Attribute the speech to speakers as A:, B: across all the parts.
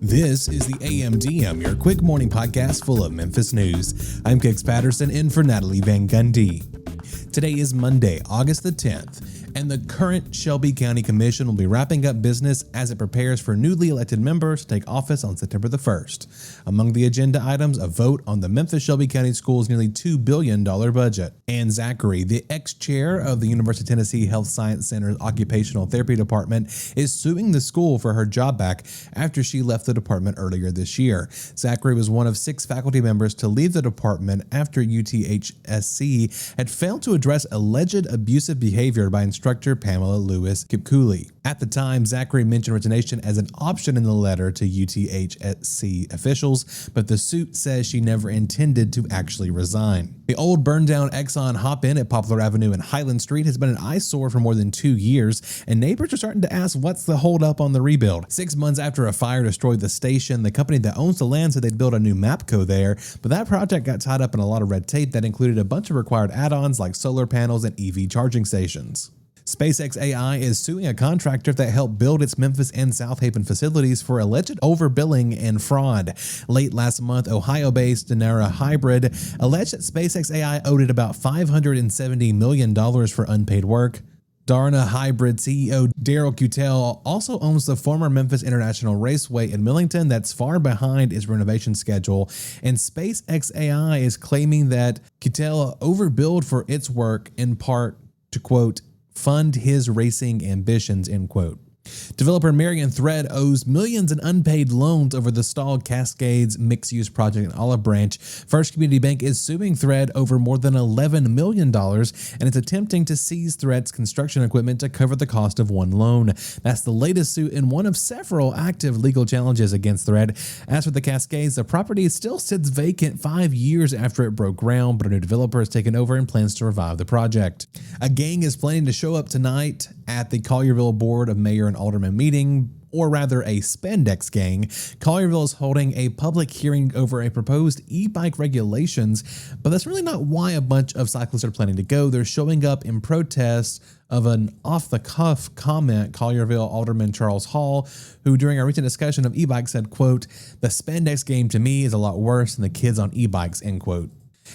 A: This is the AMDM, your quick morning podcast full of Memphis news. I'm Kix Patterson in for Natalie Van Gundy. Today is Monday, August the 10th, and the current Shelby County Commission will be wrapping up business as it prepares for newly elected members to take office on September the 1st. Among the agenda items, a vote on the Memphis Shelby County Schools' nearly $2 billion budget. Ann Zachary, the ex-chair of the University of Tennessee Health Science Center's Occupational Therapy Department, is suing the school for her job back after she left the department earlier this year. Zachary was one of 6 faculty members to leave the department after UTHSC had failed to address alleged abusive behavior by instructor Pamela Lewis Kipcooley. At the time, Zachary mentioned resignation as an option in the letter to UTHSC officials, but the suit says she never intended to actually resign. The old burned-down Exxon hop-in at Poplar Avenue and Highland Street has been an eyesore for more than 2 years, and neighbors are starting to ask what's the holdup on the rebuild. 6 months after a fire destroyed the station, the company that owns the land said they'd build a new MAPCO there, but that project got tied up in a lot of red tape that included a bunch of required add-ons like solar panels and EV charging stations. SpaceX AI is suing a contractor that helped build its Memphis and South Haven facilities for alleged overbilling and fraud. Late last month, Ohio-based Denara Hybrid alleged that SpaceX AI owed it about $570 million for unpaid work. Darna Hybrid CEO Daryl Cutel also owns the former Memphis International Raceway in Millington that's far behind its renovation schedule, and SpaceX AI is claiming that Cutel overbilled for its work in part to, quote, fund his racing ambitions, end quote. Developer Marion Thread owes millions in unpaid loans over the stalled Cascades mixed-use project in Olive Branch. First Community Bank is suing Thread over more than $11 million, and it's attempting to seize Thread's construction equipment to cover the cost of one loan. That's the latest suit in one of several active legal challenges against Thread. As for the Cascades, the property still sits vacant 5 years after it broke ground, but a new developer has taken over and plans to revive the project. A gang is planning to show up tonight at the Collierville Board of Mayor and Alderman meeting, or rather a spandex gang. Collierville is holding a public hearing over a proposed e-bike regulations, but that's really not why a bunch of cyclists are planning to go. They're showing up in protest of an off-the-cuff comment Collierville Alderman Charles Hall, who during a recent discussion of e-bikes said, quote, "The spandex game to me is a lot worse than the kids on e-bikes," end quote.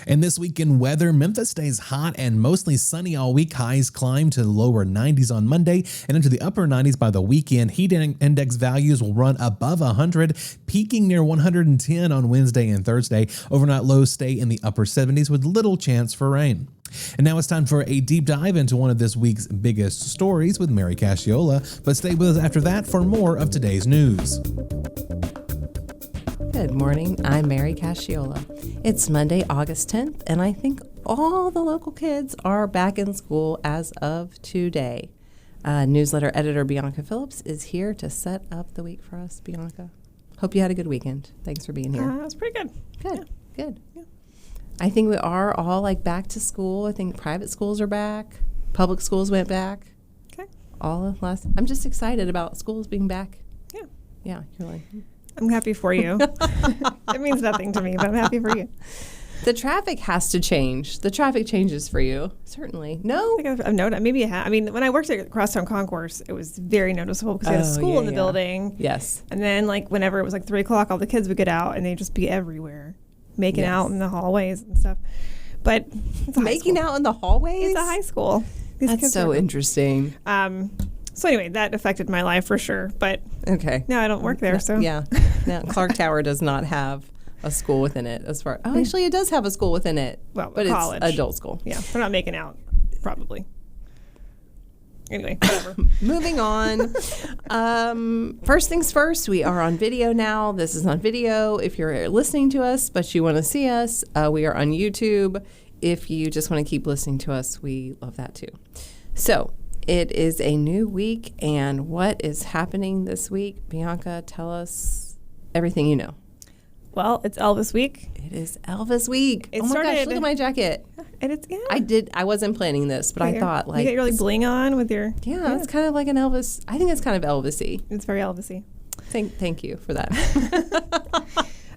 A: And this weekend weather, Memphis stays hot and mostly sunny all week. Highs climb to the lower 90s on Monday and into the upper 90s by the weekend. Heat index values will run above 100, peaking near 110 on Wednesday and Thursday. Overnight lows stay in the upper 70s with little chance for rain. And now it's time for a deep dive into one of this week's biggest stories with Mary Casciola. But stay with us after that for more of today's news.
B: Good morning, I'm Mary Casciola. It's Monday, August 10th, and I think all the local kids are back in school as of today. Newsletter editor Bianca Phillips is here to set up the week for us. Bianca, hope you had a good weekend. Thanks for being here.
C: It was pretty good.
B: Good. Yeah. I think we are all back to school. I think private schools are back. Public schools went back.
C: Okay.
B: I'm just excited about schools being back. Yeah, you're like...
C: I'm happy for you. It means nothing to me, but I'm happy for you.
B: The traffic has to change. The traffic changes for you, certainly. No?
C: I think I've noticed. Maybe it has. I mean, when I worked at Crosstown Concourse, it was very noticeable because they had a school in the building.
B: Yes.
C: And then, whenever it was 3 o'clock, all the kids would get out and they'd just be everywhere, making out in the hallways and stuff. But it's
B: making out in the hallways?
C: It's a high school.
B: That's so interesting.
C: So anyway, that affected my life for sure. But
B: okay,
C: now I don't work there. So
B: yeah, now Clark Tower does not have a school within it. Actually, it does have a school within it.
C: Well,
B: but
C: college.
B: It's adult school.
C: Yeah, they're not making out, probably. Anyway, whatever.
B: Moving on. First things first, we are on video now. This is on video. If you're listening to us, but you want to see us, we are on YouTube. If you just want to keep listening to us, we love that too. So it is a new week, and what is happening this week? Bianca, tell us everything you know.
C: Well, it's Elvis week.
B: It is Elvis week.
C: It
B: oh my gosh, look at my jacket.
C: And it's,
B: I wasn't planning this, but I thought
C: you got your bling on with your...
B: Yeah, it's kind of like an Elvis. I think it's kind of Elvis-y.
C: It's very Elvis-y.
B: Thank you for that.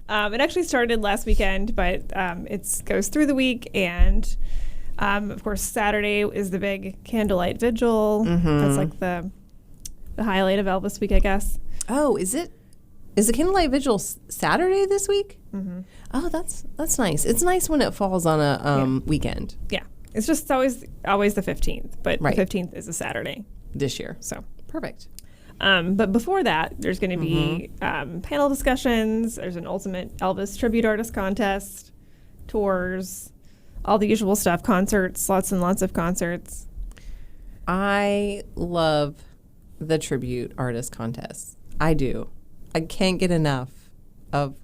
C: It actually started last weekend, but it goes through the week, and of course Saturday is the big candlelight vigil.
B: Mm-hmm.
C: That's like the the highlight of Elvis week, I guess.
B: Oh, is the Candlelight Vigil Saturday this week? Mm-hmm. Oh, that's nice. It's nice when it falls on a weekend.
C: Yeah. It's just always the 15th, but
B: Right.
C: the 15th is a Saturday.
B: This year.
C: So
B: Perfect.
C: But before that, there's going to be panel discussions. There's an Ultimate Elvis Tribute Artist Contest, tours, all the usual stuff, concerts, lots and lots of concerts.
B: I love the tribute artist contests. I do. I can't get enough of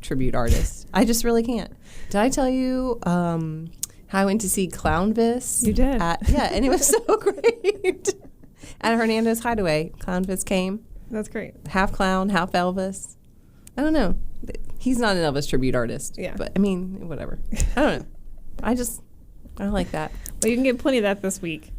B: tribute artists. I just really can't. Did I tell you how I went to see Clownvis?
C: You did.
B: And it was so great. At Hernando's Hideaway, Clownvis came.
C: That's great.
B: Half clown, half Elvis. I don't know. He's not an Elvis tribute artist.
C: Yeah.
B: But, I mean, whatever. I don't know. I like that.
C: Well, you can get plenty of that this week.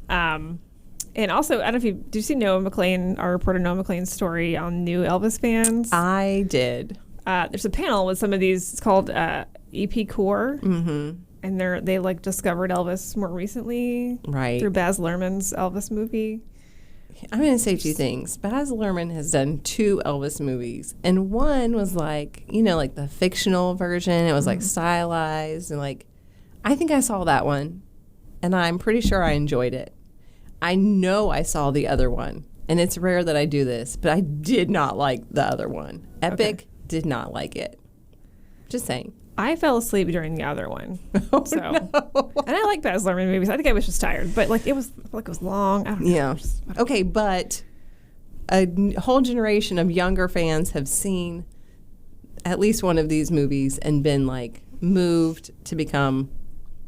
C: And also, I don't know if did you see Noah McLean, our reporter Noah McLean's story on new Elvis fans?
B: I did.
C: There's a panel with some of these. It's called EP Core. Mm-hmm. And they like discovered Elvis more recently.
B: Right.
C: Through Baz Luhrmann's Elvis movie.
B: I'm going to say two things. Baz Luhrmann has done 2 Elvis movies. And one was like, like the fictional version. It was like stylized. And like, I think I saw that one. And I'm pretty sure I enjoyed it. I know I saw the other one. And it's rare that I do this. But I did not like the other one. Epic did not like it. Just saying.
C: I fell asleep during the other one.
B: Oh,
C: so,
B: no.
C: And I like Baz Luhrmann movies. I think I was just tired, but like it was long. I don't know.
B: Yeah. Okay, but a whole generation of younger fans have seen at least one of these movies and been like moved to become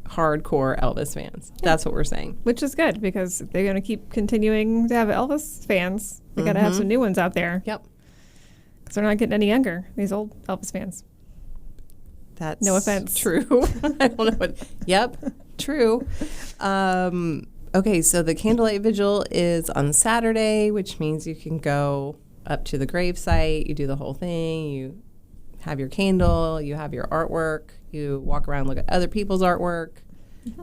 B: hardcore Elvis fans. Yeah. That's what we're saying.
C: Which is good because if they're going to keep continuing to have Elvis fans, they got to have some new ones out there.
B: Yep.
C: Because they're not getting any younger, these old Elvis fans.
B: That's
C: no offense.
B: True. I don't know what. Yep. True. Okay, so the Candlelight Vigil is on Saturday, which means you can go up to the gravesite. You do the whole thing. You have your candle. You have your artwork. You walk around, look at other people's artwork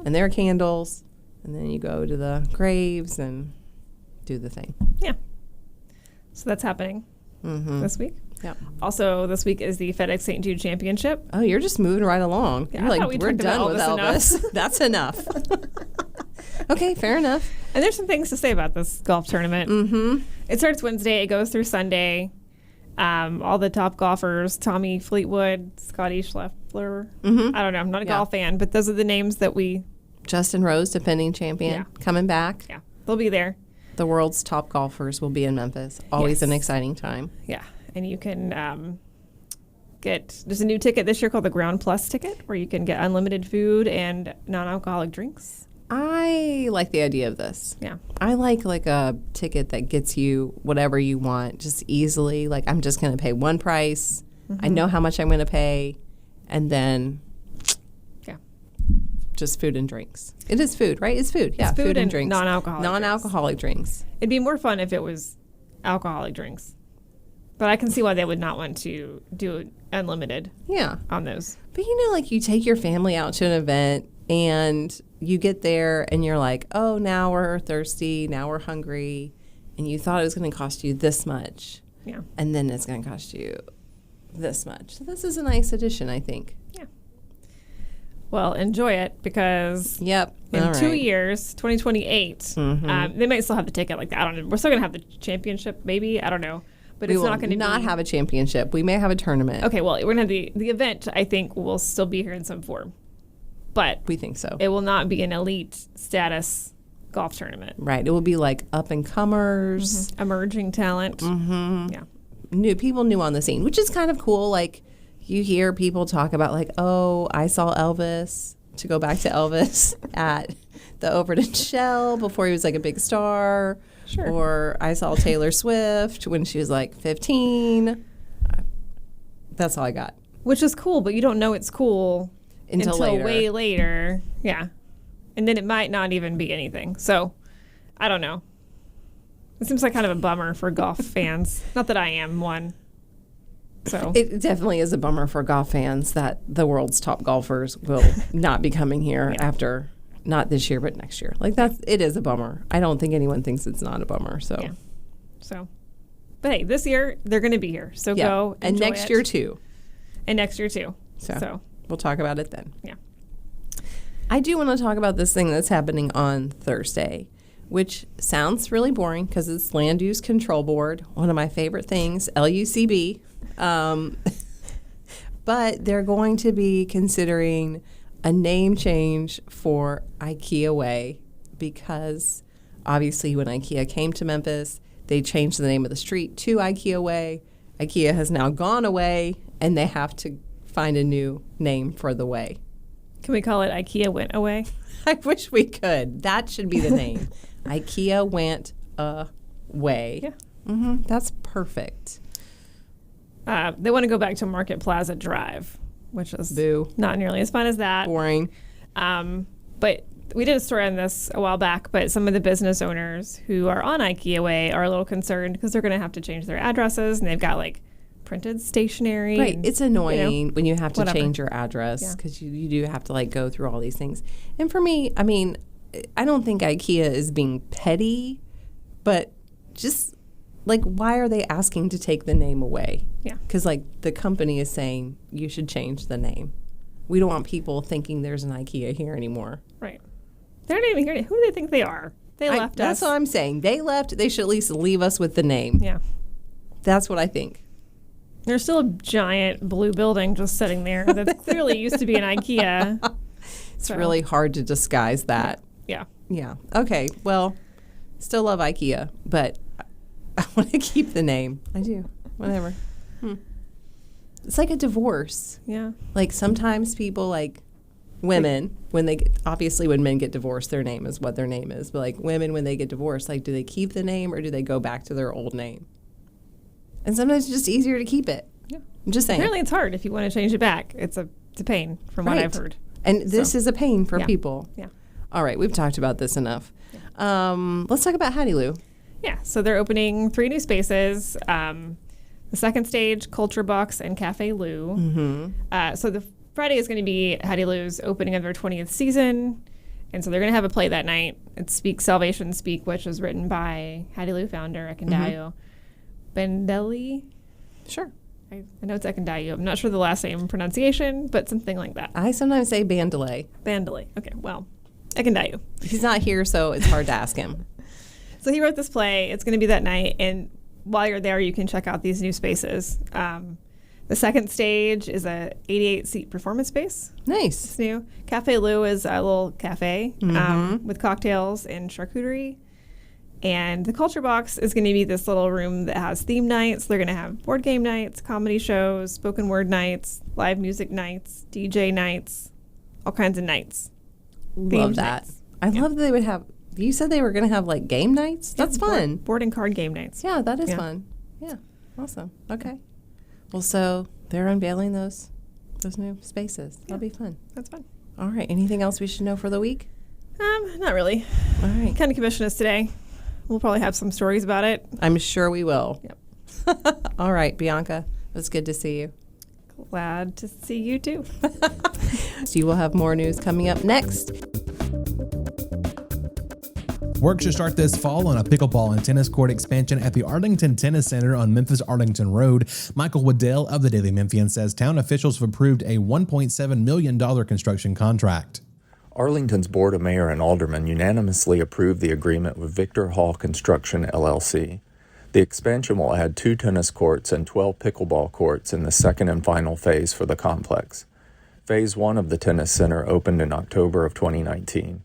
B: and their candles, and then you go to the graves and do the thing.
C: Yeah. So that's happening this week.
B: Yeah.
C: Also, this week is the FedEx St. Jude Championship.
B: Oh, you're just moving right along.
C: Yeah,
B: You're like, we're done with Elvis. That's enough. Okay, fair enough.
C: And there's some things to say about this golf tournament. Mm-hmm. It starts Wednesday. It goes through Sunday. All the top golfers, Tommy Fleetwood, Scotty Scheffler. I don't know. I'm not a golf fan, but those are the names that we...
B: Justin Rose, defending champion, coming back.
C: Yeah, they'll be there.
B: The world's top golfers will be in Memphis. Always an exciting time.
C: Yeah. And you can there's a new ticket this year called the Ground Plus ticket where you can get unlimited food and non-alcoholic drinks.
B: I like the idea of this.
C: Yeah.
B: I like a ticket that gets you whatever you want just easily. Like I'm just going to pay one price. I know how much I'm going to pay. And then just food and drinks. It is food, right? It's food. Yeah,
C: it's
B: food and drinks.
C: Non-alcoholic
B: drinks.
C: It'd be more fun if it was alcoholic drinks. But I can see why they would not want to do unlimited on those.
B: But like you take your family out to an event and you get there and you're like, oh, now we're thirsty, now we're hungry, and you thought it was going to cost you this much.
C: Yeah.
B: And then it's going to cost you this much. So this is a nice addition, I think.
C: Yeah. Well, enjoy it because in 2 years, 2028, they might still have the ticket like that. I don't know. We're still going to have the championship, maybe. I don't know. But
B: we
C: it's
B: will
C: not going to
B: have a championship. We may have a tournament.
C: Okay, well, we're going to have the event, I think, will still be here in some form. But
B: we think so.
C: It will not be an elite status golf tournament.
B: Right. It will be like up-and-comers.
C: Emerging talent. Yeah.
B: People new on the scene, which is kind of cool. Like, you hear people talk about like, oh, I saw Elvis, to go back to Elvis, at the Overton Shell before he was like a big star.
C: Sure.
B: Or I saw Taylor Swift when she was like 15. That's all I got.
C: Which is cool, but you don't know it's cool until
B: later.
C: Way later. Yeah. And then it might not even be anything. So, I don't know. It seems like kind of a bummer for golf fans. Not that I am one. So
B: it definitely is a bummer for golf fans that the world's top golfers will not be coming here after not this year, but next year. Like it is a bummer. I don't think anyone thinks it's not a bummer. So,
C: yeah. But hey, this year they're going to be here. So go
B: and
C: enjoy
B: next year too.
C: And next year too.
B: So we'll talk about it then.
C: Yeah.
B: I do want to talk about this thing that's happening on Thursday, which sounds really boring because it's Land Use Control Board, one of my favorite things, LUCB. But they're going to be considering a name change for Ikea Way because obviously when Ikea came to Memphis, they changed the name of the street to Ikea Way. Ikea has now gone away, and they have to find a new name for the way.
C: Can we call it Ikea Went Away?
B: I wish we could. That should be the name. Ikea Went Away.
C: Yeah.
B: Mm-hmm. That's perfect.
C: They want to go back to Market Plaza Drive, which is
B: Boo.
C: Not nearly as fun as that.
B: Boring.
C: But we did a story on this a while back, but some of the business owners who are on Ikea Way are a little concerned because they're going to have to change their addresses, and they've got like printed stationery.
B: Right. It's annoying when you have to
C: whatever.
B: change your address because you do have to like go through all these things. And for me, I mean, I don't think Ikea is being petty, but just like, why are they asking to take the name away?
C: Yeah.
B: Because like the company is saying you should change the name. We don't want people thinking there's an Ikea here anymore.
C: Right. They're not even here. Who do they think they are? They left us.
B: That's what I'm saying. They left. They should at least leave us with the name.
C: Yeah.
B: That's what I think.
C: There's still a giant blue building just sitting there that clearly used to be an Ikea.
B: It's really hard to disguise that.
C: Yeah.
B: Yeah. Okay. Well, still love Ikea, but I want to keep the name. I do. Whatever. It's like a divorce.
C: Yeah.
B: Like sometimes people like women, when they get, obviously when men get divorced, their name is what their name is. But like women, when they get divorced, like do they keep the name or do they go back to their old name? And sometimes it's just easier to keep it.
C: Yeah.
B: I'm just saying.
C: Apparently it's hard if you want to change it back. It's a pain from what I've heard.
B: And this is a pain for people.
C: Yeah.
B: All right. We've talked about this enough. Yeah. Let's talk about Hattie Lou.
C: Yeah. So they're opening 3 new spaces. The second stage, Culture Box and Cafe Lou. Mm-hmm. So the Friday is going to be Hattie Lou's opening of their 20th season. And so they're going to have a play that night. It's Speak Salvation Speak, which was written by Hattie Lou founder Ekendayo Bendelli.
B: Sure.
C: I know it's Ekendayo. I'm not sure the last name pronunciation, but something like that.
B: I sometimes say Bandelay.
C: Bandelay. Okay, well, Ekendayo.
B: He's not here, so it's hard to ask him.
C: So he wrote this play. It's going to be that night, and while you're there, you can check out these new spaces. The second stage is a 88-seat performance space.
B: Nice.
C: It's new. Cafe Lou is a little cafe with cocktails and charcuterie. And the Culture Box is going to be this little room that has theme nights. They're going to have board game nights, comedy shows, spoken word nights, live music nights, DJ nights, all kinds of nights.
B: Love that.
C: Nights.
B: I love that they would have, you said they were going to have like game nights? That's fun.
C: Board and card game nights.
B: Yeah, that is fun. Yeah, awesome. Okay. Well, so they're unveiling those new spaces. That'll be fun.
C: That's fun.
B: All right. Anything else we should know for the week?
C: Not really.
B: All right.
C: County Commission is today. We'll probably have some stories about it.
B: I'm sure we will.
C: Yep.
B: All right, Bianca. It was good to see you.
C: Glad to see you too.
B: So you will have more news coming up next.
A: Work should start this fall on a pickleball and tennis court expansion at the Arlington Tennis Center on Memphis Arlington Road. Michael Waddell of the Daily Memphian says town officials have approved a $1.7 million construction contract.
D: Arlington's Board of Mayor and Aldermen unanimously approved the agreement with Victor Hall Construction, LLC. The expansion will add 2 tennis courts and 12 pickleball courts in the second and final phase for the complex. Phase 1 of the tennis center opened in October of 2019.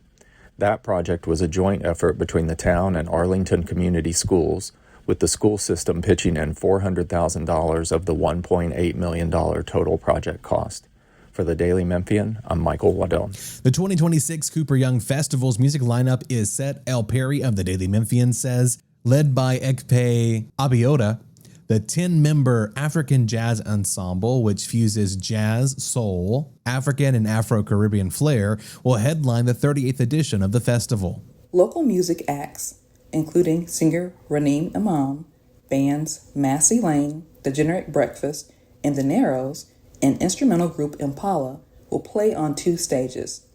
D: That project was a joint effort between the town and Arlington Community Schools, with the school system pitching in $400,000 of the $1.8 million total project cost. For the Daily Memphian, I'm Michael Waddell.
A: The 2026 Cooper Young Festival's music lineup is set. El Perry of the Daily Memphian says, led by Ekpe Abiota, the 10-member African jazz ensemble, which fuses jazz, soul, African, and Afro-Caribbean flair, will headline the 38th edition of the festival.
E: Local music acts, including singer Raneem Imam, bands Massey Lane, The Generic Breakfast, and The Narrows, and instrumental group Impala, will play on 2 stages.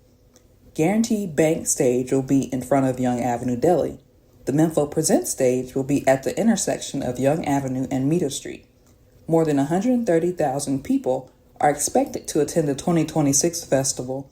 E: Guarantee Bank stage will be in front of Young Avenue Deli. The Memphis Present stage will be at the intersection of Young Avenue and Meter Street. More than 130,000 people are expected to attend the 2026 festival,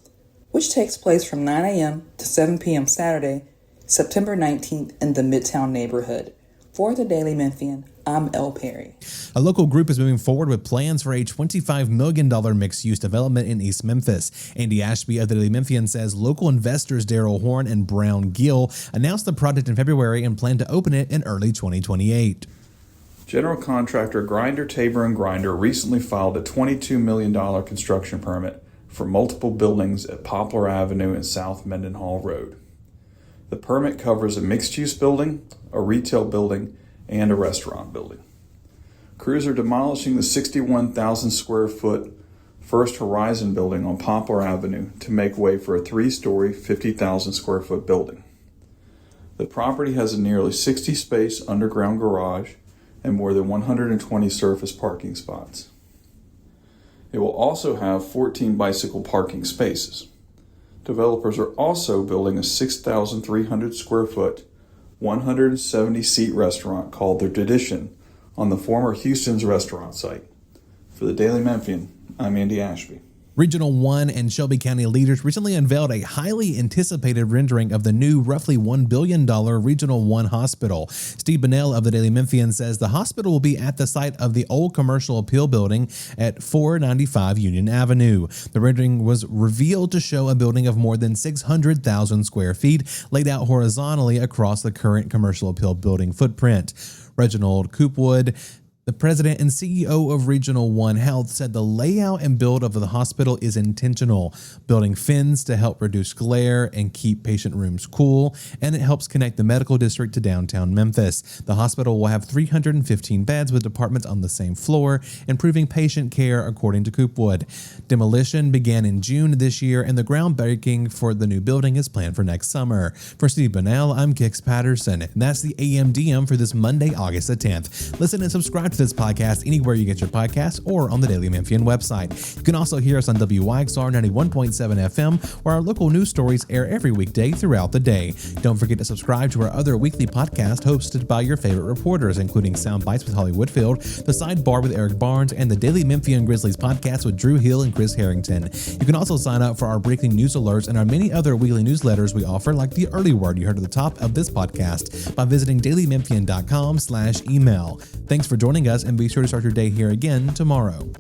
E: which takes place from 9 a.m. to 7 p.m. Saturday, September 19th in the Midtown neighborhood. For the Daily Memphian, I'm Elle Perry.
A: A local group is moving forward with plans for a $25 million mixed-use development in East Memphis. Andy Ashby of the Daily Memphian says local investors Daryl Horn and Brown Gill announced the project in February and plan to open it in early 2028.
F: General contractor Grinder, Tabor & Grinder recently filed a $22 million construction permit for multiple buildings at Poplar Avenue and South Mendenhall Road. The permit covers a mixed-use building, a retail building, and a restaurant building. Crews are demolishing the 61,000 square foot First Horizon building on Poplar Avenue to make way for a 3-story, 50,000 square foot building. The property has a nearly 60-space underground garage and more than 120 surface parking spots. It will also have 14 bicycle parking spaces. Developers are also building a 6,300 square foot, 170-seat restaurant called The Tradition on the former Houston's restaurant site. For the Daily Memphian, I'm Andy Ashby.
A: Regional 1 and Shelby County leaders recently unveiled a highly anticipated rendering of the new roughly $1 billion Regional 1 hospital. Steve Bunnell of the Daily Memphian says the hospital will be at the site of the old Commercial Appeal Building at 495 Union Avenue. The rendering was revealed to show a building of more than 600,000 square feet laid out horizontally across the current Commercial Appeal Building footprint. Reginald Coopwood, the president and CEO of Regional 1 Health, said the layout and build of the hospital is intentional, building fins to help reduce glare and keep patient rooms cool, and it helps connect the medical district to downtown Memphis. The hospital will have 315 beds with departments on the same floor, improving patient care, according to Coopwood. Demolition began in June this year, and the groundbreaking for the new building is planned for next summer. For Steve Bunnell, I'm Kix Patterson, and that's the AMDM for this Monday, August the 10th. Listen and subscribe to this podcast anywhere you get your podcasts or on the Daily Memphian website. You can also hear us on WYXR 91.7 FM, where our local news stories air every weekday throughout the day. Don't forget to subscribe to our other weekly podcast hosted by your favorite reporters, including Sound Bites with Holly Woodfield, The Sidebar with Eric Barnes, and the Daily Memphian Grizzlies podcast with Drew Hill and Chris Harrington. You can also sign up for our breaking news alerts and our many other weekly newsletters we offer, like the early word you heard at the top of this podcast, by visiting dailymemphian.com/email. Thanks for joining us, and be sure to start your day here again tomorrow.